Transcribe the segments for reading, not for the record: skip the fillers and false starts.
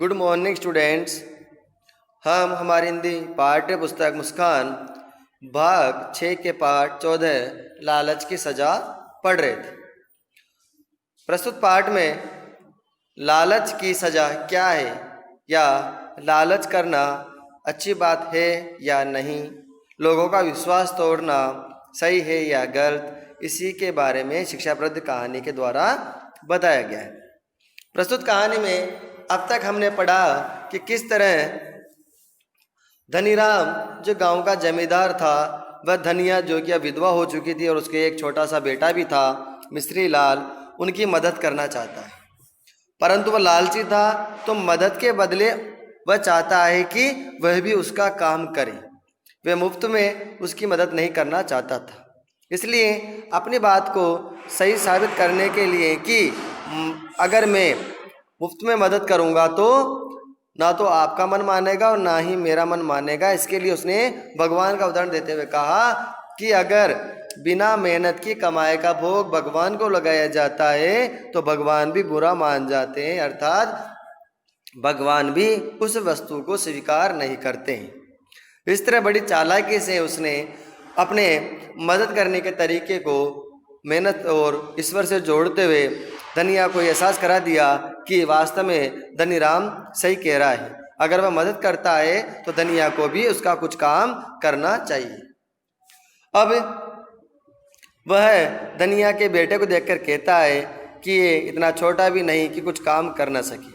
Good morning students. हम हमारी हिंदी पाठ्य पुस्तक मुस्कान भाग 6 के पाठ 14 लालच की सजा पढ़ रहे थे। प्रस्तुत पाठ में लालच की सजा क्या है या लालच करना अच्छी बात है या नहीं, लोगों का विश्वास तोड़ना सही है या गलत, इसी के बारे में शिक्षाप्रद कहानी के द्वारा बताया गया है। प्रस्तुत कहानी में अब तक हमने पढ़ा कि किस तरह धनीराम जो गांव का जमींदार था, वह धनिया जो कि अब विधवा हो चुकी थी और उसके एक छोटा सा बेटा भी था मिस्त्री लाल, उनकी मदद करना चाहता है। परंतु वह लालची था, तो मदद के बदले वह चाहता है कि वह भी उसका काम करे। वह मुफ्त में उसकी मदद नहीं करना चाहता था। इसलिए अपनी बात को सही साबित करने के लिए कि अगर मैं मुफ्त में मदद करूंगा तो ना तो आपका मन मानेगा और ना ही मेरा मन मानेगा, इसके लिए उसने भगवान का उदाहरण देते हुए कहा कि अगर बिना मेहनत की कमाई का भोग भगवान को लगाया जाता है तो भगवान भी बुरा मान जाते हैं, अर्थात भगवान भी उस वस्तु को स्वीकार नहीं करते हैं। इस तरह बड़ी चालाकी से उसने अपने मदद करने के तरीके को मेहनत और ईश्वर से जोड़ते हुए धनिया को एहसास करा दिया कि वास्तव में धनीराम सही कह रहा है। अगर वह मदद करता है तो धनिया को भी उसका कुछ काम करना चाहिए। अब वह धनिया के बेटे को देखकर कहता है कि ये इतना छोटा भी नहीं कि कुछ काम कर ना सके।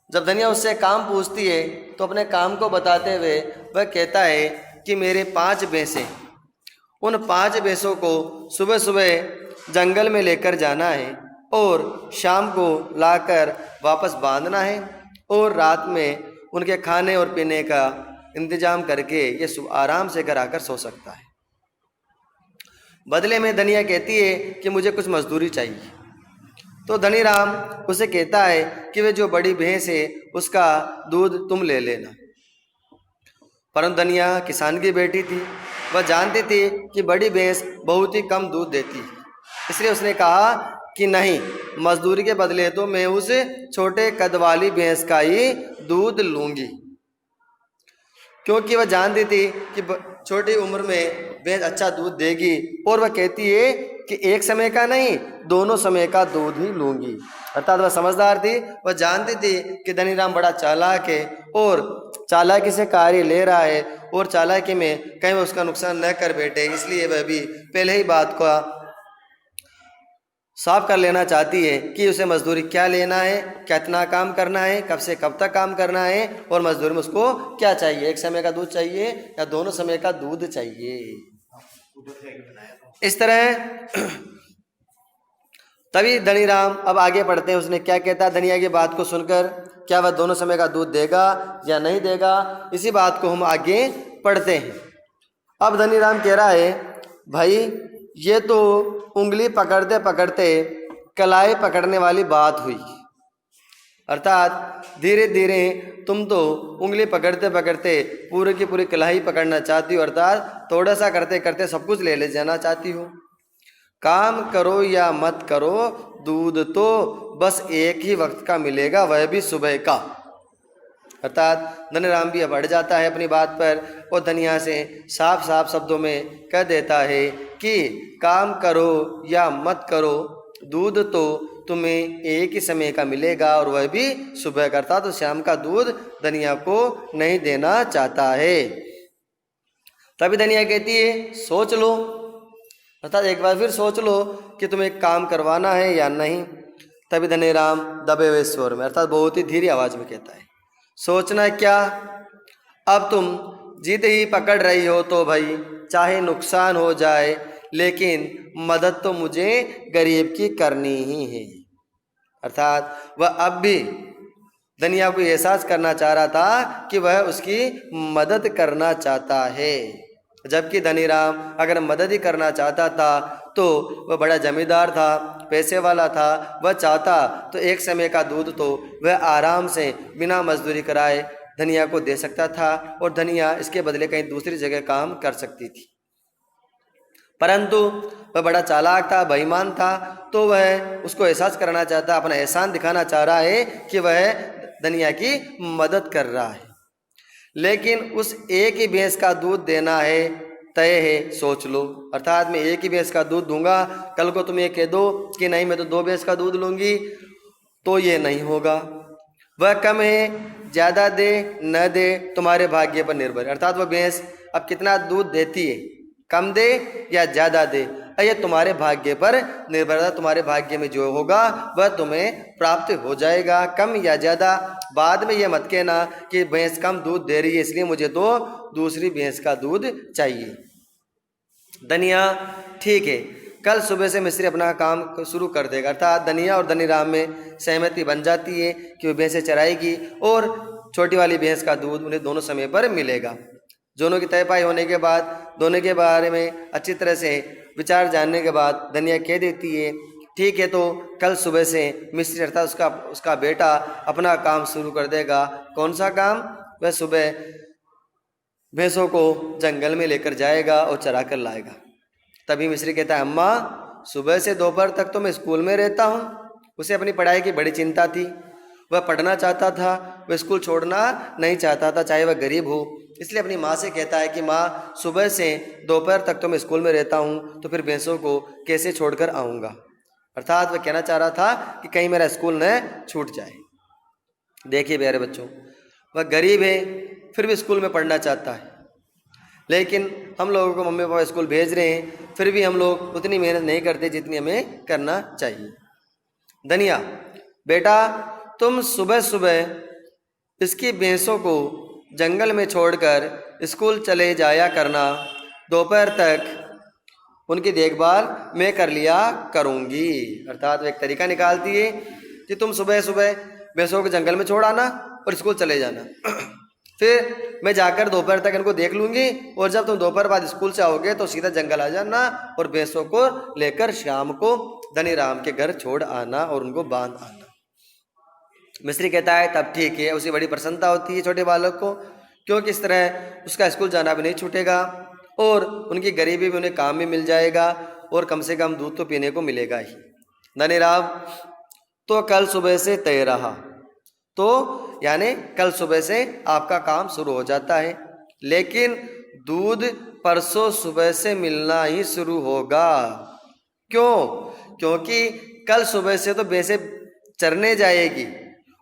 जब धनिया उससे काम पूछती है तो अपने काम को बताते हुए वह कहता है कि मेरे 5 भैंसें, उन 5 भैंसों को सुबह सुबह जंगल में लेकर जाना है और शाम को लाकर वापस बांधना है और रात में उनके खाने और पीने का इंतजाम करके ये आराम से घर आकर सो सकता है। बदले में धनिया कहती है कि मुझे कुछ मजदूरी चाहिए। तो धनीराम उसे कहता है कि वे जो बड़ी भैंस है उसका दूध तुम ले लेना। परंतु धनिया किसान की बेटी थी, वह जानती थी कि बड़ी भैंस बहुत ही कम दूध देती है, इसलिए उसने कहा कि नहीं, मजदूरी के बदले तो मैं उस छोटे कद वाली भैंस का ही दूध लूंगी, क्योंकि वह जानती थी कि छोटी उम्र में भैंस अच्छा दूध देगी। और वह कहती है कि एक समय का नहीं, दोनों समय का दूध ही लूंगी। अर्थात वह समझदार थी, वह जानती थी कि धनीराम बड़ा चालाक है और चालाकी से कार्य ले रहा है और चालाकी में कहीं वह उसका नुकसान न कर बैठे, इसलिए वह भी पहले ही बात को साफ कर लेना चाहती है कि उसे मजदूरी क्या लेना है, कितना काम करना है, कब से कब तक काम करना है और मजदूरी में उसको क्या चाहिए, एक समय का दूध चाहिए या दोनों समय का दूध चाहिए। इस तरह तभी धनीराम अब आगे बढ़ते हैं। उसने क्या कहता, धनिया की बात को सुनकर क्या वह दोनों समय का दूध देगा या नहीं देगा, इसी बात को हम आगे पढ़ते हैं। अब धनीराम कह रहा है, भाई ये तो उंगली पकड़ते पकड़ते कलाई पकड़ने वाली बात हुई। अर्थात धीरे धीरे तुम तो उंगली पकड़ते पकड़ते पूरे की पूरी कलाई पकड़ना चाहती हो, अर्थात थोड़ा सा करते करते सब कुछ ले जाना चाहती हो। काम करो या मत करो, दूध तो बस एक ही वक्त का मिलेगा, वह भी सुबह का। अर्थात धनीराम भी बढ़ जाता है अपनी बात पर और धनिया से साफ साफ शब्दों में कह देता है कि काम करो या मत करो, दूध तो तुम्हें एक ही समय का मिलेगा और वह भी सुबह का। अर्थात तो शाम का दूध धनिया को नहीं देना चाहता है। तभी धनिया कहती है, सोच लो, अर्थात एक बार फिर सोच लो कि तुम्हें काम करवाना है या नहीं। तभी धनीराम दबे हुए स्वर में, अर्थात बहुत ही धीरे आवाज में कहता है, सोचना क्या, अब तुम जिद ही पकड़ रही हो तो भाई चाहे नुकसान हो जाए, लेकिन मदद तो मुझे गरीब की करनी ही है। अर्थात वह अब भी धनिया को एहसास करना चाह रहा था कि वह उसकी मदद करना चाहता है, जबकि धनीराम अगर मदद ही करना चाहता था तो वह बड़ा जमींदार था, पैसे वाला था। वह चाहता तो एक समय का दूध तो वह आराम से बिना मजदूरी कराए धनिया को दे सकता था और धनिया इसके बदले कहीं दूसरी जगह काम कर सकती थी। परंतु वह बड़ा चालाक था, बेईमान था, तो वह उसको एहसास करना चाहता, अपना एहसान दिखाना चाह रहा है कि वह धनिया की मदद कर रहा है। लेकिन उस एक ही भैंस का दूध देना है तय है, सोच लो। अर्थात मैं एक ही भैंस का दूध दूंगा, कल को तुम ये कह दो कि नहीं मैं तो 2 भैंस का दूध लूंगी, तो ये नहीं होगा। वह कम है, ज़्यादा दे न दे तुम्हारे भाग्य पर निर्भर है। अर्थात वह भैंस अब कितना दूध देती है, कम दे या ज़्यादा दे, ये तुम्हारे भाग्य पर निर्भर है। तुम्हारे भाग्य में जो होगा वह तुम्हें प्राप्त हो जाएगा, कम या ज़्यादा। बाद में ये मत कहना कि भैंस कम दूध दे रही है इसलिए मुझे तो दूसरी भैंस का दूध चाहिए। धनिया ठीक है, कल सुबह से मिस्त्री अपना काम शुरू कर देगा। अर्थात धनिया और धनीराम में सहमति बन जाती है कि वह भैंसें चराएगी और छोटी वाली भैंस का दूध उन्हें दोनों समय पर मिलेगा। दोनों की तय पाई होने के बाद, दोनों के बारे में अच्छी तरह से विचार जानने के बाद धनिया कह देती है ठीक है, तो कल सुबह से मिस्त्री अर्थात उसका बेटा अपना काम शुरू कर देगा। कौन सा काम? वह सुबह भैंसों को जंगल में लेकर जाएगा और चरा कर लाएगा। तभी मिस्त्री कहता है अम्मा सुबह से दोपहर तक तो मैं स्कूल में रहता हूँ। उसे अपनी पढ़ाई की बड़ी चिंता थी, वह पढ़ना चाहता था, वह स्कूल छोड़ना नहीं चाहता था चाहे वह गरीब हो। इसलिए अपनी माँ से कहता है कि माँ सुबह से दोपहर तक तो मैं स्कूल में रहता हूँ, तो फिर भैंसों को कैसे छोड़कर आऊँगा। अर्थात वह कहना चाह रहा था कि कहीं मेरा स्कूल न छूट जाए। देखिए प्यारे बच्चों, वह गरीब है फिर भी स्कूल में पढ़ना चाहता है, लेकिन हम लोगों को मम्मी पापा स्कूल भेज रहे हैं, फिर भी हम लोग उतनी मेहनत नहीं करते जितनी हमें करना चाहिए। धनिया बेटा तुम सुबह सुबह इसकी भैंसों को जंगल में छोड़कर स्कूल चले जाया करना, दोपहर तक उनकी देखभाल मैं कर लिया करूँगी। अर्थात वो एक तरीका निकालती है कि तुम सुबह सुबह भैंसों को जंगल में छोड़ आना और स्कूल चले जाना, फिर मैं जाकर दोपहर तक इनको देख लूँगी और जब तुम दोपहर बाद स्कूल से आओगे तो सीधा जंगल आ जाना और भैंसों को लेकर शाम को धनीराम के घर छोड़ आना और उनको बांध आना। मिस्त्री कहता है तब ठीक है। उसे बड़ी प्रसन्नता होती है छोटे बालक को, क्योंकि इस तरह उसका स्कूल जाना भी नहीं छूटेगा और उनकी गरीबी भी उन्हें काम भी मिल जाएगा और कम से कम दूध तो पीने को मिलेगा ही। धनीराम तो कल सुबह से तय रहा, तो यानी कल सुबह से आपका काम शुरू हो जाता है, लेकिन दूध परसों सुबह से मिलना ही शुरू होगा। क्यों? क्योंकि कल सुबह से तो भैंसें चरने जाएगी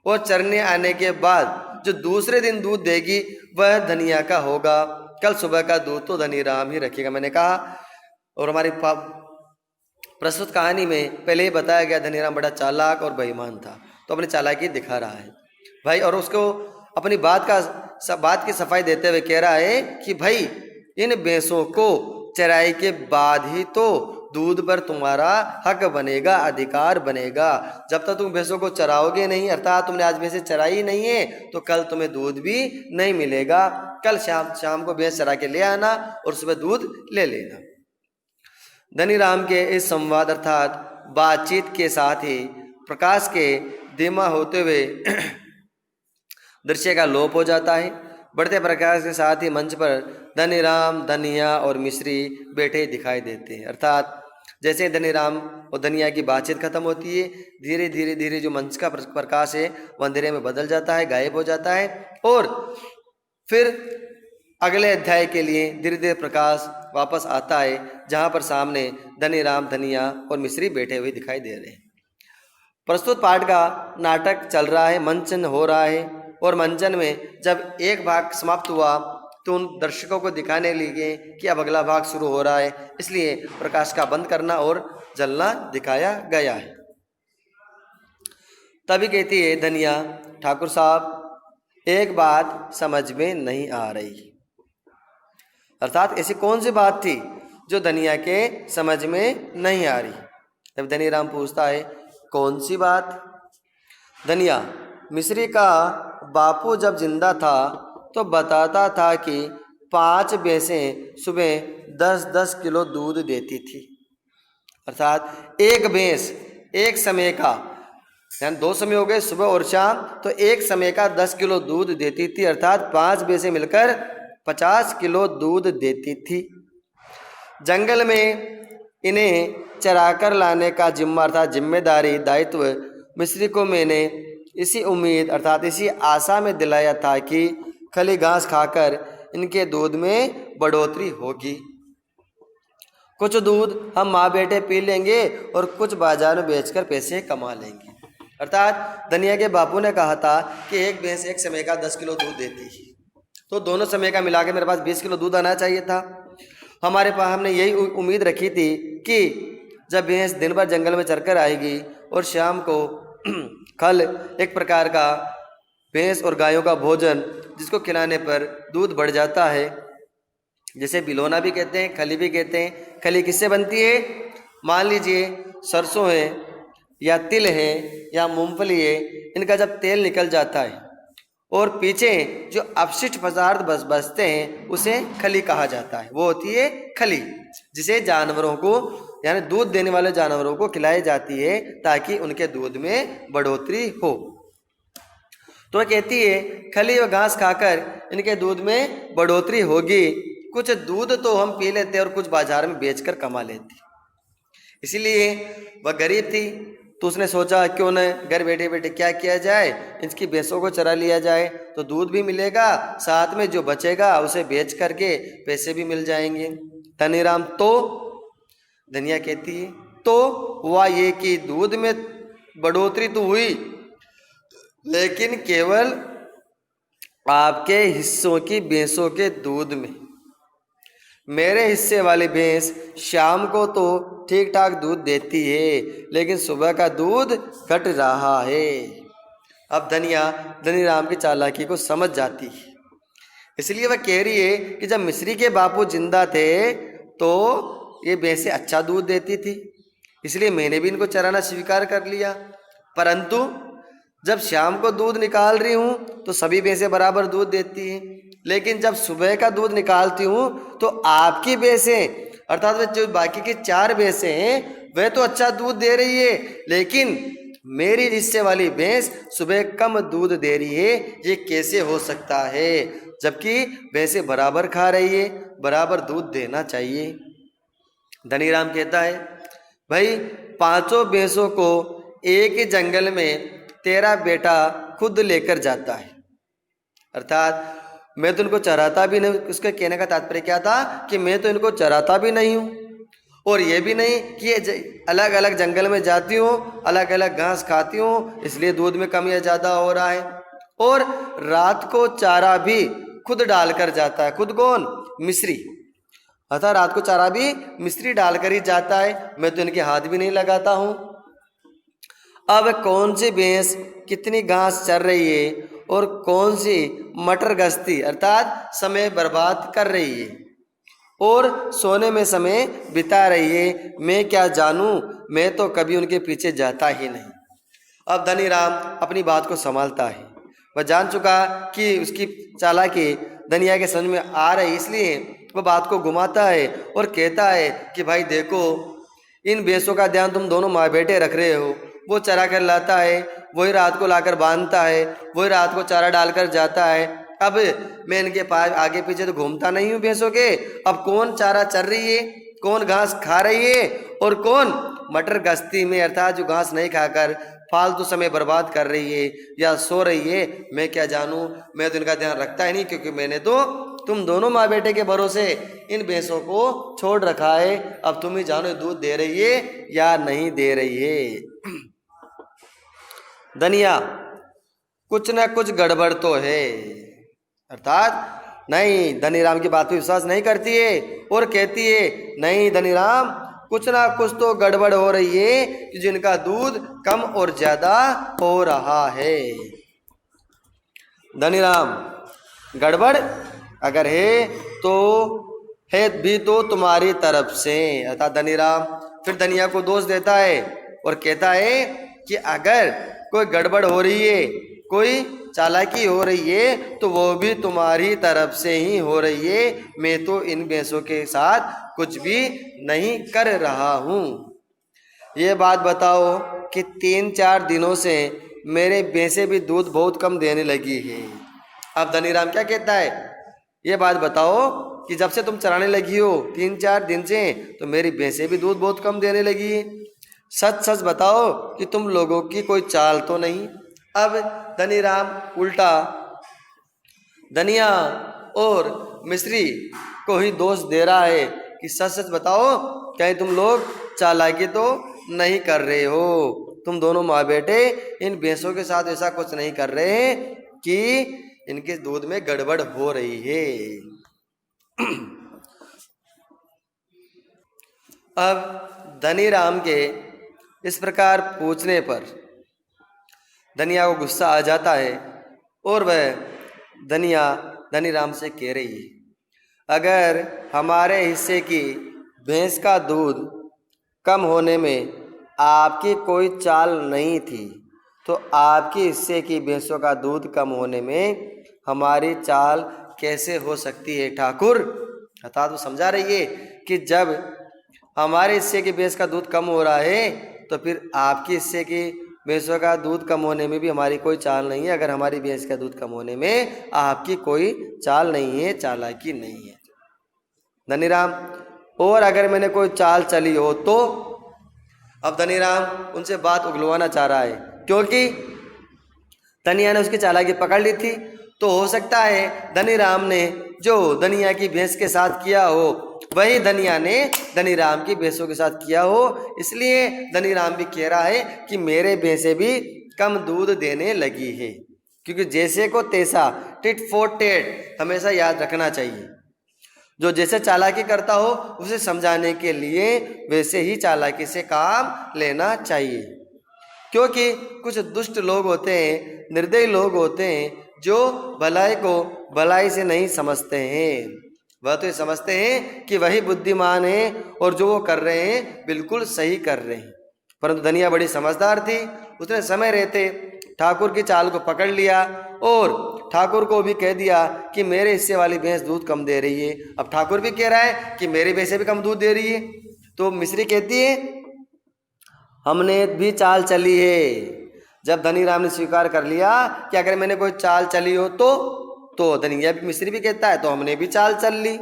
और चरने आने के बाद जो दूसरे दिन दूध देगी वह धनिया का होगा। कल सुबह का दूध तो धनीराम ही रखेगा। मैंने कहा, और हमारी प्रस्तुत कहानी में पहले ही बताया गया धनीराम बड़ा चालाक और बेईमान था, तो अपनी चालाकी दिखा रहा है भाई, और उसको अपनी बात की सफाई देते हुए कह रहा है कि भाई इन भैंसों को चराई के बाद ही तो दूध पर तुम्हारा हक बनेगा, अधिकार बनेगा। जब तक तुम भैंसों को चराओगे नहीं, अर्थात तुमने आज भैंसें चराई नहीं है, तो कल तुम्हें दूध भी नहीं मिलेगा। कल शाम को भैंस चरा के ले आना और सुबह दूध ले लेना। धनीराम के इस संवाद अर्थात बातचीत के साथ ही प्रकाश के धीमा होते हुए दृश्य का लोप हो जाता है। बढ़ते प्रकाश के साथ ही मंच पर धनीराम, धनिया और मिस्री बैठे दिखाई देते हैं। अर्थात जैसे धनीराम और धनिया की बातचीत खत्म होती है, धीरे धीरे धीरे जो मंच का प्रकाश है वह अंधेरे में बदल जाता है, गायब हो जाता है, और फिर अगले अध्याय के लिए धीरे धीरे प्रकाश वापस आता है, जहाँ पर सामने धनीराम, धनिया और मिस्री बैठे हुए दिखाई दे रहे हैं। प्रस्तुत पाठ का नाटक चल रहा है, मंचन हो रहा है, और मंचन में जब एक भाग समाप्त हुआ तो उन दर्शकों को दिखाने लगे कि अब अगला भाग शुरू हो रहा है, इसलिए प्रकाश का बंद करना और जलना दिखाया गया है। तभी कहती है धनिया, ठाकुर साहब एक बात समझ में नहीं आ रही। अर्थात ऐसी कौन सी बात थी जो धनिया के समझ में नहीं आ रही? तब धनीराम पूछता है कौन सी बात? धनिया, मिस्री का बापू जब जिंदा था तो बताता था कि 5 भैंसें सुबह 10-10 किलो दूध देती थी। अर्थात एक भैंस एक समय का, यानी 2 समय हो गए सुबह और शाम, तो एक समय का 10 किलो दूध देती थी। अर्थात 5 भैंसें मिलकर 50 किलो दूध देती थी। जंगल में इन्हें चराकर लाने का जिम्मा अर्थात जिम्मेदारी, दायित्व मिस्री को मैंने इसी उम्मीद अर्थात इसी आशा में दिलाया था कि खली घास खाकर इनके दूध में बढ़ोतरी होगी। कुछ दूध हम माँ बेटे पी लेंगे और कुछ बाजार में बेचकर पैसे कमा लेंगे। अर्थात धनिया के बापू ने कहा था कि एक भैंस एक समय का 10 किलो दूध देती है, तो दोनों समय का मिला के मेरे पास 20 किलो दूध आना चाहिए था। हमारे पास हमने यही उम्मीद रखी थी कि जब भैंस दिन भर जंगल में चरकर आएगी और शाम को खल एक प्रकार का भैंस और गायों का भोजन जिसको खिलाने पर दूध बढ़ जाता है, जिसे बिलोना भी कहते हैं, खली भी कहते हैं। खली किससे बनती है? मान लीजिए सरसों है या तिल है या मूंगफली है, इनका जब तेल निकल जाता है और पीछे जो अपशिष्ट पदार्थ बचते हैं उसे खली कहा जाता है। वो होती है खली, जिसे जानवरों को यानी दूध देने वाले जानवरों को खिलाई जाती है ताकि उनके दूध में बढ़ोतरी हो। तो वह कहती है खली व घास खाकर इनके दूध में बढ़ोतरी होगी। कुछ दूध तो हम पी लेते और कुछ बाजार में बेचकर कमा लेते। इसीलिए वह गरीब थी, तो उसने सोचा क्यों न घर बैठे बैठे क्या किया जाए, इसकी भैंसों को चरा लिया जाए तो दूध भी मिलेगा, साथ में जो बचेगा उसे बेच करके पैसे भी मिल जाएंगे। धनीराम तो धनिया कहती है तो हुआ ये कि दूध में बढ़ोतरी तो हुई, लेकिन केवल आपके हिस्सों की भैंसों के दूध में। मेरे हिस्से वाली भैंस शाम को तो ठीक ठाक दूध देती है, लेकिन सुबह का दूध घट रहा है। अब धनिया धनीराम की चालाकी को समझ जाती है, इसलिए वह कह रही है कि जब मिस्री के बापू जिंदा थे तो ये भैंसें अच्छा दूध देती थी, इसलिए मैंने भी इनको चराना स्वीकार कर लिया। परंतु जब शाम को दूध निकाल रही हूँ तो सभी भैंसें बराबर दूध देती हैं, लेकिन जब सुबह का दूध निकालती हूँ तो आपकी भैंसें अर्थात जो बाकी की 4 भैंसें हैं वह तो अच्छा दूध दे रही है, लेकिन मेरी हिस्से वाली भैंस सुबह कम दूध दे रही है। ये कैसे हो सकता है, जबकि भैंसें बराबर खा रही है, बराबर दूध देना चाहिए। धनीराम कहता है भाई 5 भैंसों को एक ही जंगल में तेरा बेटा खुद लेकर जाता है, अर्थात मैं तो इनको चराता भी नहीं। उसके कहने का तात्पर्य क्या था कि मैं तो इनको चराता भी नहीं हूँ, और ये भी नहीं कि ये अलग अलग जंगल में जाती हूँ, अलग अलग घास खाती हूँ, इसलिए दूध में कम या ज़्यादा हो रहा है। और रात को चारा भी खुद डालकर जाता है। खुद कौन? मिस्री। अर्थात रात को चारा भी मिस्री डालकर ही जाता है, मैं तो इनके हाथ भी नहीं लगाता हूँ। अब कौन सी भैंस कितनी घास चर रही है और कौन सी मटर गश्ती अर्थात समय बर्बाद कर रही है और सोने में समय बिता रही है, मैं क्या जानूं, मैं तो कभी उनके पीछे जाता ही नहीं। अब धनीराम अपनी बात को संभालता है, वह जान चुका कि उसकी चालाकी धनिया के समझ में आ रही, इसलिए वह बात को घुमाता है और कहता है कि भाई देखो, इन भैंसों का ध्यान तुम दोनों माँ बेटे रख रहे हो। वो चरा कर लाता है, वही रात को लाकर बांधता है, वही रात को चारा डालकर जाता है। अब मैं इनके पास आगे पीछे तो घूमता नहीं हूँ भैंसों के। अब कौन चारा चर रही है, कौन घास खा रही है और कौन मटर गश्ती में अर्थात जो घास नहीं खाकर फालतू समय बर्बाद कर रही है या सो रही है, मैं क्या जानूँ। मैं तो इनका ध्यान रखता ही नहीं, क्योंकि मैंने तो तुम दोनों माँ बेटे के भरोसे इन भैंसों को छोड़ रखा है। अब तुम ही जानो दूध दे रही है या नहीं दे रही है। धनिया कुछ न कुछ गड़बड़ तो है, अर्थात नहीं, धनीराम की बात पर विश्वास नहीं करती है और कहती है नहीं धनीराम, कुछ ना कुछ तो गड़बड़ हो रही है कि जिनका दूध कम और ज्यादा हो रहा है। धनीराम गड़बड़ अगर है तो है भी तो तुम्हारी तरफ से, अर्थात धनीराम फिर धनिया को दोष देता है और कहता है कि अगर कोई गड़बड़ हो रही है, कोई चालाकी हो रही है, तो वो भी तुम्हारी तरफ से ही हो रही है। मैं तो इन भैंसों के साथ कुछ भी नहीं कर रहा हूँ। ये बात बताओ कि 3-4 दिनों से मेरे भैंसें भी दूध बहुत कम देने लगी है। अब धनीराम क्या कहता है, ये बात बताओ कि जब से तुम चराने लगी हो 3-4 दिन से, तो मेरी भैंसें भी दूध बहुत कम देने लगी है। सच सच बताओ कि तुम लोगों की कोई चाल तो नहीं, अब धनीराम उल्टा धनिया और मिस्री को ही दोष दे रहा है कि सच सच बताओ, कहीं तुम लोग चालाकी तो नहीं कर रहे हो, तुम दोनों माँ बेटे इन भैंसों के साथ ऐसा कुछ नहीं कर रहे कि इनके दूध में गड़बड़ हो रही है। अब धनीराम के इस प्रकार पूछने पर धनिया को गुस्सा आ जाता है और वह धनिया धनीराम से कह रही है, अगर हमारे हिस्से की भैंस का दूध कम होने में आपकी कोई चाल नहीं थी, तो आपके हिस्से की भैंसों का दूध कम होने में हमारी चाल कैसे हो सकती है ठाकुर। अर्थात वो समझा रही है कि जब हमारे हिस्से की भैंस का दूध कम हो रहा है तो फिर आपके हिस्से की भैंसों का दूध कम होने में भी हमारी कोई चाल नहीं है। अगर हमारी भैंस का दूध कम होने में आपकी कोई चाल नहीं है, चालाकी नहीं है। धनीराम, और अगर मैंने कोई चाल चली हो तो। अब धनीराम उनसे बात उगलवाना चाह रहा है, क्योंकि धनिया ने उसकी चालाकी पकड़ ली थी। तो हो सकता है धनीराम ने जो धनिया की भैंस के साथ किया हो वही धनिया ने धनीराम की भैंसों के साथ किया हो, इसलिए धनीराम भी कह रहा है कि मेरे भैंसें भी कम दूध देने लगी है। क्योंकि जैसे को तैसा, टिट फॉर टेट हमेशा याद रखना चाहिए। जो जैसे चालाकी करता हो उसे समझाने के लिए वैसे ही चालाकी से काम लेना चाहिए। क्योंकि कुछ दुष्ट लोग होते हैं, निर्दयी लोग होते हैं, जो भलाई को भलाई से नहीं समझते हैं। वह तो ये समझते हैं कि वही बुद्धिमान है और जो वो कर रहे हैं बिल्कुल सही कर रहे हैं। परंतु धनिया बड़ी समझदार थी, उसने समय रहते ठाकुर की चाल को पकड़ लिया और ठाकुर को भी कह दिया कि मेरे हिस्से वाली भैंस दूध कम दे रही है। अब ठाकुर भी कह रहा है कि मेरी भैंसें भी कम दूध दे रही है। तो मिस्री कहती है हमने भी चाल चली है। जब धनीराम ने स्वीकार कर लिया कि अगर मैंने कोई चाल चली हो तो धनिया भी मिस्री भी कहता है तो हमने भी चाल चल ली।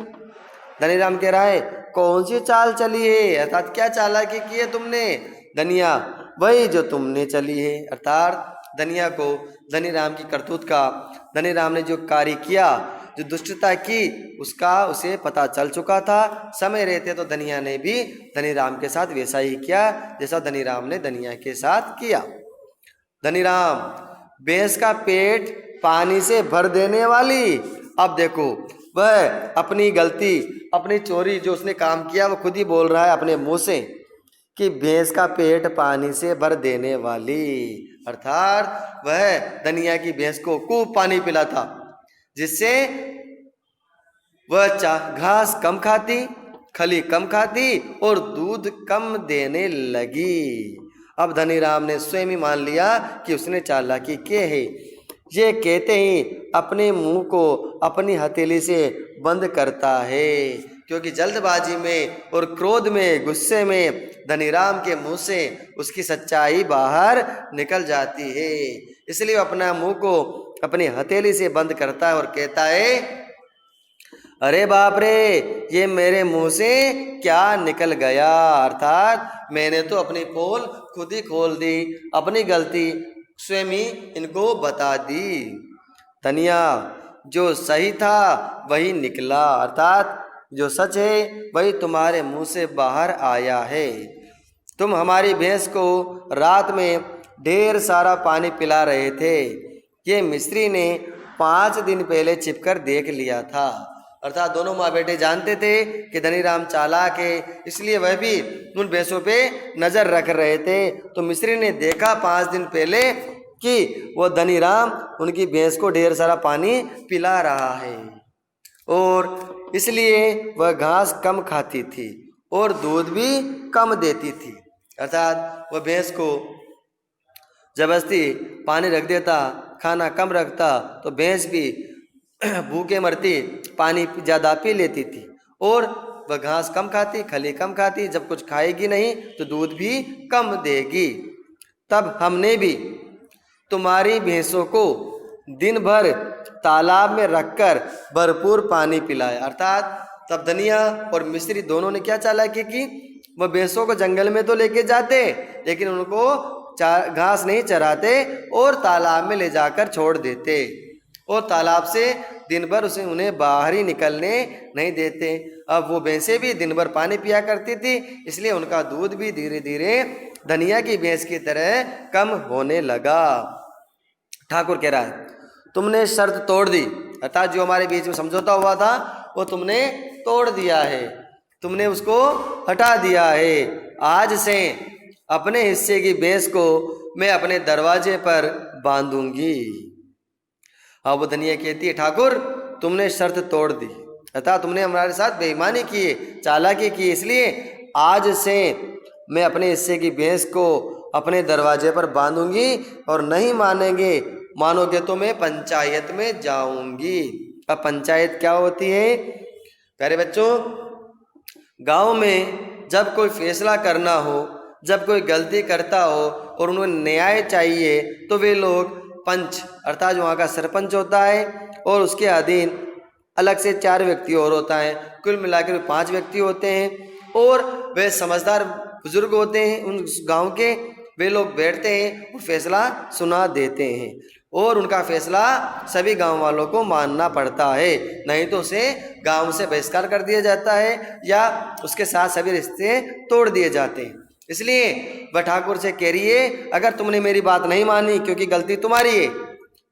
धनीराम कह रहा है कौन सी चाल चली है, अर्थात क्या चालाकी की है तुमने। धनिया, वही जो तुमने चली है। अर्थात धनिया को धनीराम की करतूत का, धनीराम ने जो कार्य किया, जो दुष्टता की, उसका उसे पता चल चुका था। समय रहते तो धनिया ने भी धनीराम के साथ वैसा ही किया जैसा धनीराम ने धनिया के साथ किया। धनीराम, भैंस का पेट पानी से भर देने वाली। अब देखो वह अपनी गलती, अपनी चोरी जो उसने काम किया वो खुद ही बोल रहा है अपने मुंह से कि भैंस का पेट पानी से भर देने वाली। अर्थात वह धनिया की भैंस को खूब पानी पिलाता, जिससे वह घास कम खाती, खली कम खाती और दूध कम देने लगी। अब धनीराम ने स्वयं ही मान लिया कि उसने चालाकी की है। ये कहते ही अपने मुंह को अपनी हथेली से बंद करता है, क्योंकि जल्दबाजी में और क्रोध में, गुस्से में धनीराम के मुंह से उसकी सच्चाई बाहर निकल जाती है। इसलिए अपना मुंह को अपनी हथेली से बंद करता है और कहता है अरे बाप रे, ये मेरे मुंह से क्या निकल गया। अर्थात मैंने तो अपनी पोल खुद ही खोल दी, अपनी गलती स्वयं ही इनको बता दी। धनिया, जो सही था वही निकला, अर्थात जो सच है वही तुम्हारे मुंह से बाहर आया है। तुम हमारी भैंस को रात में ढेर सारा पानी पिला रहे थे, ये मिस्री ने 5 दिन पहले छिपकर देख लिया था। अर्थात दोनों माँ बेटे जानते थे कि धनीराम चालाक है, इसलिए वह भी उन भैंसों पे नजर रख रहे थे। तो मिस्री ने देखा 5 दिन पहले कि वो धनीराम उनकी भैंस को ढेर सारा पानी पिला रहा है और इसलिए वह घास कम खाती थी और दूध भी कम देती थी। अर्थात वह भैंस को जबरदस्ती पानी रख देता, खाना कम रखता, तो भैंस भी भूखे मरती, पानी ज़्यादा पी लेती थी और वह घास कम खाती, खली कम खाती। जब कुछ खाएगी नहीं तो दूध भी कम देगी। तब हमने भी तुम्हारी भैंसों को दिन भर तालाब में रखकर भरपूर पानी पिलाया। अर्थात तब धनिया और मिस्री दोनों ने क्या चालाकी की, वह भैंसों को जंगल में तो लेके जाते, लेकिन उनको घास नहीं चराते और तालाब में ले जाकर छोड़ देते, और तालाब से दिन भर उन्हें बाहर ही निकलने नहीं देते। अब वो भैंसें भी दिन भर पानी पिया करती थी, इसलिए उनका दूध भी धीरे धीरे धनिया की भैंस की तरह कम होने लगा। ठाकुर कह रहा है तुमने शर्त तोड़ दी, अर्थात जो हमारे बीच में समझौता हुआ था वो तुमने तोड़ दिया है, तुमने उसको हटा दिया है। आज से अपने हिस्से की भैंस को मैं अपने दरवाजे पर बांधूंगी। अब वो धनिया कहती है ठाकुर तुमने शर्त तोड़ दी, अर्थात तुमने हमारे साथ बेईमानी की, चालाकी की, इसलिए आज से मैं अपने हिस्से की भैंस को अपने दरवाजे पर बांधूंगी और नहीं मानोगे तो मैं पंचायत में जाऊंगी। अब पंचायत क्या होती है प्यारे बच्चों? गांव में जब कोई फैसला करना हो, जब कोई गलती करता हो और उन्हें न्याय चाहिए तो वे लोग पंच अर्थात वहाँ का सरपंच होता है और उसके अधीन अलग से 4 व्यक्ति और होता है, कुल मिलाकर 5 व्यक्ति होते हैं और वे समझदार बुजुर्ग होते हैं उन गांव के। वे लोग बैठते हैं और फैसला सुना देते हैं और उनका फैसला सभी गांव वालों को मानना पड़ता है, नहीं तो उसे गांव से बहिष्कार कर दिया जाता है या उसके साथ सभी रिश्ते तोड़ दिए जाते हैं। इसलिए वह ठाकुर से कह रही है अगर तुमने मेरी बात नहीं मानी, क्योंकि गलती तुम्हारी है,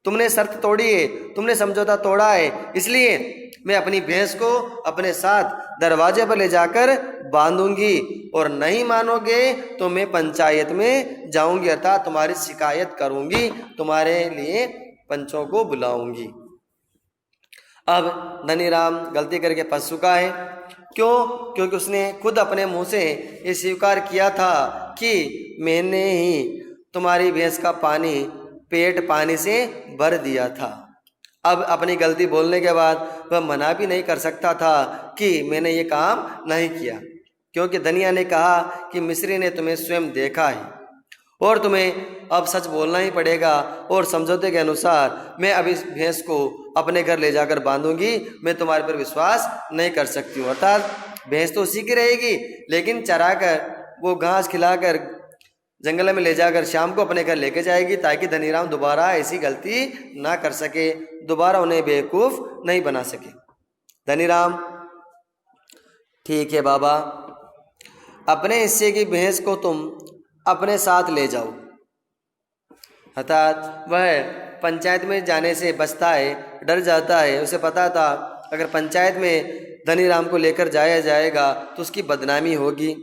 तुमने शर्त तोड़ी है, तुमने समझौता तोड़ा है, इसलिए मैं अपनी भैंस को अपने साथ दरवाजे पर ले जाकर बांधूंगी और नहीं मानोगे तो मैं पंचायत में जाऊंगी, अर्थात तुम्हारी शिकायत करूंगी, तुम्हारे लिए पंचों को बुलाऊंगी। अब धनीराम गलती करके फंस चुका है। क्यों? क्योंकि उसने खुद अपने मुंह से ये स्वीकार किया था कि मैंने ही तुम्हारी भैंस का पेट पानी से भर दिया था। अब अपनी गलती बोलने के बाद वह मना भी नहीं कर सकता था कि मैंने ये काम नहीं किया, क्योंकि धनिया ने कहा कि मिस्री ने तुम्हें स्वयं देखा है और तुम्हें अब सच बोलना ही पड़ेगा और समझौते के अनुसार मैं अब इस भैंस को अपने घर ले जाकर बांधूंगी, मैं तुम्हारे पर विश्वास नहीं कर सकती हूँ। अर्थात भैंस तो उसी की रहेगी, लेकिन चराकर वो घास खिलाकर जंगल में ले जाकर शाम को अपने घर लेके जाएगी, ताकि धनीराम दोबारा ऐसी गलती ना कर सके, दोबारा उन्हें बेवकूफ़ नहीं बना सके। धनीराम ठीक है बाबा, अपने हिस्से की भैंस को तुम अपने साथ ले जाओ। अर्थात वह पंचायत में जाने से बचता है, डर जाता है। उसे पता था अगर पंचायत में धनीराम को लेकर जाया जाएगा तो उसकी बदनामी होगी,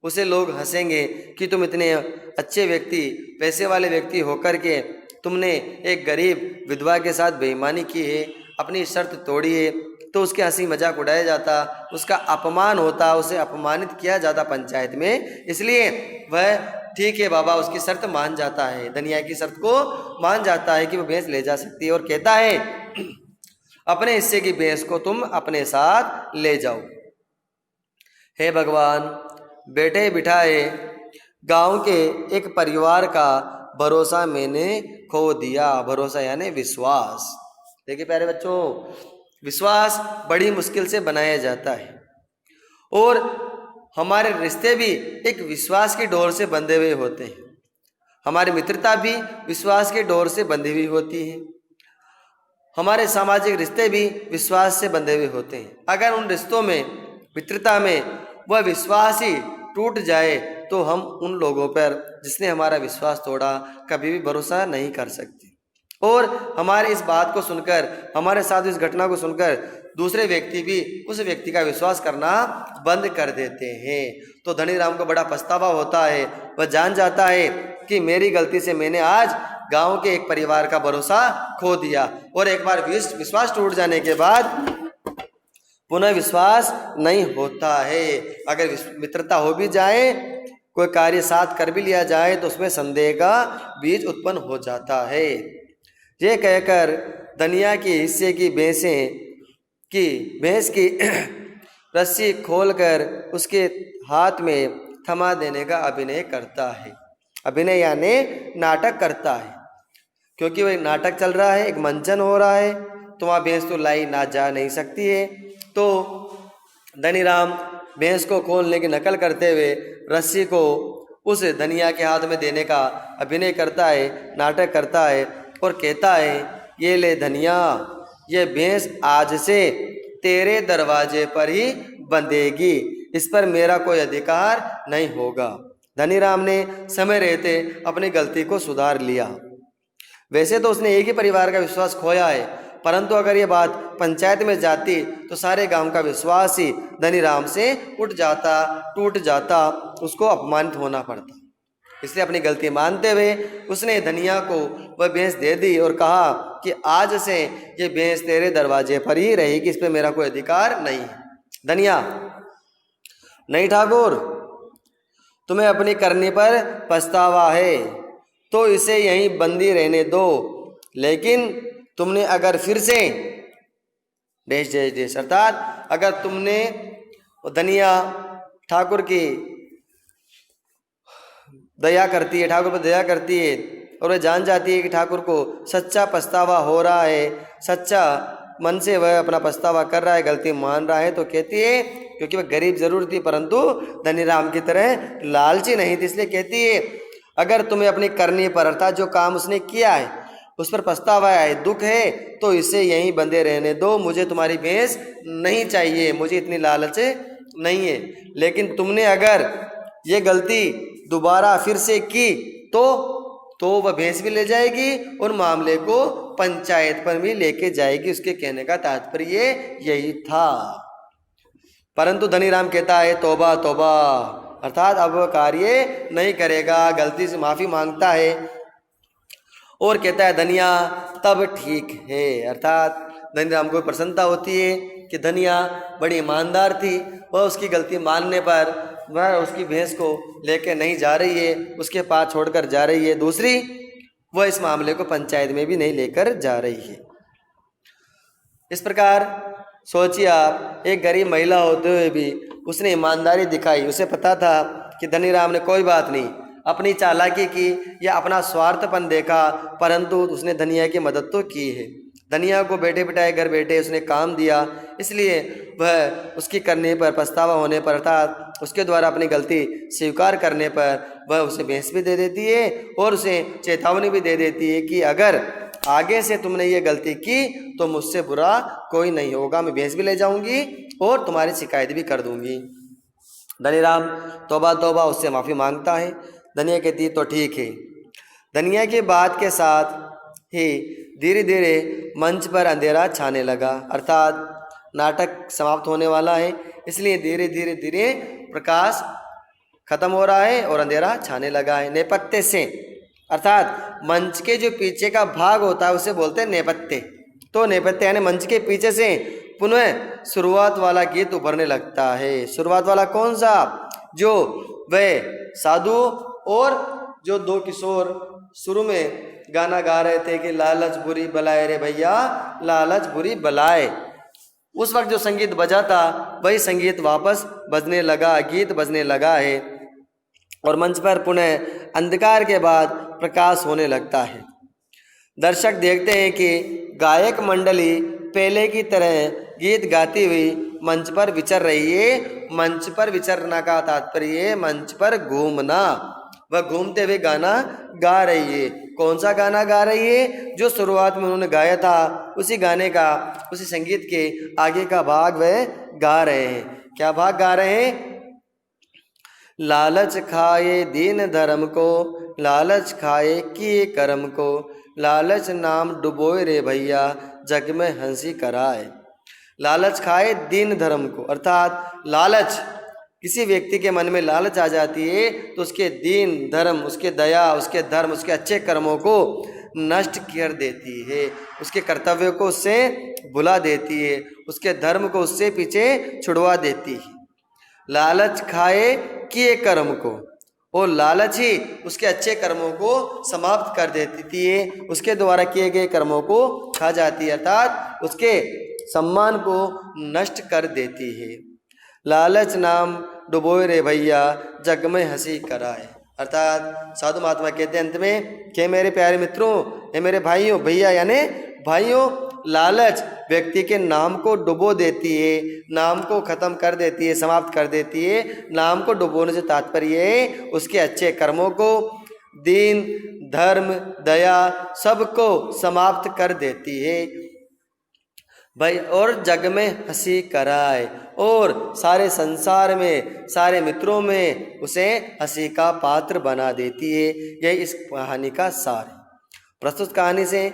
उसे लोग हंसेंगे कि तुम इतने अच्छे व्यक्ति, पैसे वाले व्यक्ति होकर के तुमने एक गरीब विधवा के साथ बेईमानी की है, अपनी शर्त तोड़ी है, तो उसके हंसी मजाक उड़ाया जाता, उसका अपमान होता, उसे अपमानित किया जाता पंचायत में। इसलिए वह ठीक है बाबा उसकी शर्त मान जाता है, धनिया की शर्त को मान जाता है कि वो भैंस ले जा सकती है और कहता है अपने हिस्से की भैंस को तुम अपने साथ ले जाओ। हे भगवान, बैठे बिठाए गांव के एक परिवार का भरोसा मैंने खो दिया। भरोसा यानी विश्वास। देखिए प्यारे बच्चों, विश्वास बड़ी मुश्किल से बनाया जाता है और हमारे रिश्ते भी एक विश्वास की डोर से बंधे हुए होते हैं। हमारी मित्रता भी विश्वास के डोर से बंधी हुई होती है। हमारे सामाजिक रिश्ते भी विश्वास से बंधे हुए होते हैं। अगर उन रिश्तों में, मित्रता में वह विश्वास ही टूट जाए तो हम उन लोगों पर जिसने हमारा विश्वास तोड़ा कभी भी भरोसा नहीं कर सकते। और हमारे इस बात को सुनकर, हमारे साथ इस घटना को सुनकर दूसरे व्यक्ति भी उस व्यक्ति का विश्वास करना बंद कर देते हैं। तो धनीराम को बड़ा पछतावा होता है। वह जान जाता है कि मेरी गलती से मैंने आज गांव के एक परिवार का भरोसा खो दिया और एक बार विश्वास टूट जाने के बाद पुनः विश्वास नहीं होता है। अगर मित्रता हो भी जाए, कोई कार्य साथ कर भी लिया जाए तो उसमें संदेह का बीज उत्पन्न हो जाता है। ये कहकर धनिया के हिस्से की भैंस की रस्सी खोलकर उसके हाथ में थमा देने का अभिनय करता है। अभिनय यानी नाटक करता है, क्योंकि वह नाटक चल रहा है, एक मंचन हो रहा है, तो वहाँ भैंस तो लाई ना जा नहीं सकती है। तो धनीराम भैंस को खोलने की नकल करते हुए रस्सी को उस धनिया के हाथ में देने का अभिनय करता है, नाटक करता है और कहता है, ये ले धनिया, ये भैंस आज से तेरे दरवाजे पर ही बंधेगी, इस पर मेरा कोई अधिकार नहीं होगा। धनीराम ने समय रहते अपनी गलती को सुधार लिया। वैसे तो उसने एक ही परिवार का विश्वास खोया है, परंतु अगर ये बात पंचायत में जाती तो सारे गांव का विश्वास ही धनीराम से उठ जाता, टूट जाता, उसको अपमानित होना पड़ता। इसलिए अपनी गलती मानते हुए उसने धनिया को वह भैंस दे दी और कहा कि आज से ये भैंस तेरे दरवाजे पर ही रहेगी, इस पर मेरा कोई अधिकार नहीं है। धनिया, नहीं ठाकुर, तुम्हें अपनी करनी पर पछतावा है तो इसे यहीं बंदी रहने दो, लेकिन तुमने अगर फिर से देश देश देश अर्थात अगर तुमने धनिया ठाकुर की दया करती है, ठाकुर पर दया करती है और वह जान जाती है कि ठाकुर को सच्चा पछतावा हो रहा है, सच्चा मन से वह अपना पछतावा कर रहा है, गलती मान रहा है, तो कहती है, क्योंकि वह गरीब जरूर थी परंतु धनीराम की तरह लालची नहीं थी, इसलिए कहती है, अगर तुम्हें अपनी करनी पर अर्थात जो काम उसने किया है उस पर पछतावा है, दुख है, तो इसे यहीं बंधे रहने दो, मुझे तुम्हारी भैंस नहीं चाहिए, मुझे इतनी लालच नहीं है। लेकिन तुमने अगर ये गलती दोबारा फिर से की तो वह भैंस भी ले जाएगी और मामले को पंचायत पर भी लेके जाएगी। उसके कहने का तात्पर्य यही था। परंतु धनीराम कहता है, तौबा तौबा, अर्थात अब वह कार्य नहीं करेगा, गलती से माफी मांगता है और कहता है, धनिया तब ठीक है। अर्थात धनीराम को प्रसन्नता होती है कि धनिया बड़ी ईमानदार थी, वह उसकी गलती मानने पर वह उसकी भैंस को लेकर नहीं जा रही है, उसके पास छोड़कर जा रही है। दूसरी, वह इस मामले को पंचायत में भी नहीं लेकर जा रही है। इस प्रकार सोचिए आप, एक गरीब महिला होते हुए भी उसने ईमानदारी दिखाई। उसे पता था कि धनीराम ने कोई बात नहीं, अपनी चालाकी की या अपना स्वार्थपन देखा, परंतु उसने धनिया की मदद तो की है। धनिया को बैठे बिठाए घर बैठे उसने काम दिया, इसलिए वह उसकी करने पर पछतावा होने पर अर्थात उसके द्वारा अपनी गलती स्वीकार करने पर वह उसे भैंस भी दे देती है और उसे चेतावनी भी दे देती है कि अगर आगे से तुमने ये गलती की तो मुझसे बुरा कोई नहीं होगा, मैं भैंस भी ले जाऊंगी और तुम्हारी शिकायत भी कर दूंगी। धनीराम तौबा तौबा उससे माफ़ी मांगता है। धनिया कहती तो ठीक है। धनिया की बात के साथ ही धीरे धीरे मंच पर अंधेरा छाने लगा, अर्थात नाटक समाप्त होने वाला है, इसलिए धीरे धीरे धीरे प्रकाश खत्म हो रहा है और अंधेरा छाने लगा है। नेपथ्य से अर्थात मंच के जो पीछे का भाग होता है उसे बोलते हैं नेपथ्य। तो नेपथ्य यानी मंच के पीछे से पुनः शुरुआत वाला गीत उभरने लगता है। शुरुआत वाला कौन सा? जो वह साधु और जो दो किशोर शुरू में गाना गा रहे थे कि लालच बुरी बलाए रे भैया, लालच बुरी बलाए। उस वक्त जो संगीत बजा था वही संगीत वापस बजने लगा, गीत बजने लगा है और मंच पर पुनः अंधकार के बाद प्रकाश होने लगता है। दर्शक देखते हैं कि गायक मंडली पहले की तरह गीत गाती हुई मंच पर विचर रही है। मंच पर विचरना का तात्पर्य मंच पर घूमना। वह घूमते हुए गाना गा रही है। कौन सा गाना गा रही है? जो शुरुआत में उन्होंने गाया था उसी गाने का, उसी संगीत के आगे का भाग वह गा रहे हैं। क्या भाग गा रहे हैं? लालच खाए दीन धर्म को, लालच खाए किए कर्म को, लालच नाम डुबोए रे भैया, जग में हंसी कराए। लालच खाए दीन धर्म को, अर्थात लालच, किसी व्यक्ति के मन में लालच आ जाती है तो उसके दीन धर्म, उसके दया, उसके धर्म, उसके अच्छे कर्मों को नष्ट कर देती है, उसके कर्तव्य को उससे भुला देती है, उसके धर्म को उससे पीछे छुड़वा देती है। लालच खाए किए कर्म को, और लालच ही उसके अच्छे कर्मों को समाप्त कर देती है, उसके द्वारा किए गए कर्मों को खा जाती है, अर्थात उसके सम्मान को नष्ट कर देती है। लालच नाम डुबोए रे भैया, जग में हंसी कराए। अर्थात साधु महात्मा कहते हैं अंत में कि मेरे प्यारे मित्रों, ये मेरे भाइयों, भैया यानी भाइयों, लालच व्यक्ति के नाम को डुबो देती है, नाम को खत्म कर देती है, समाप्त कर देती है। नाम को डुबोने से तात्पर्य है उसके अच्छे कर्मों को, दीन, धर्म, दया सबको समाप्त कर देती है भाई, और जग में हंसी कराए, और सारे संसार में, सारे मित्रों में उसे हंसी का पात्र बना देती है। यह इस कहानी का सार है। प्रस्तुत कहानी से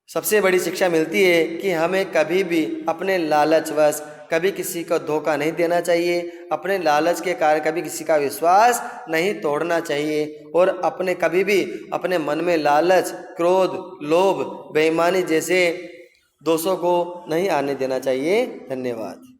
सबसे बड़ी शिक्षा मिलती है कि हमें कभी भी अपने लालचवश कभी किसी को धोखा नहीं देना चाहिए, अपने लालच के कारण कभी किसी का विश्वास नहीं तोड़ना चाहिए, और अपने कभी भी अपने मन में लालच, क्रोध, लोभ, बेईमानी जैसे दोषों को नहीं आने देना चाहिए। धन्यवाद।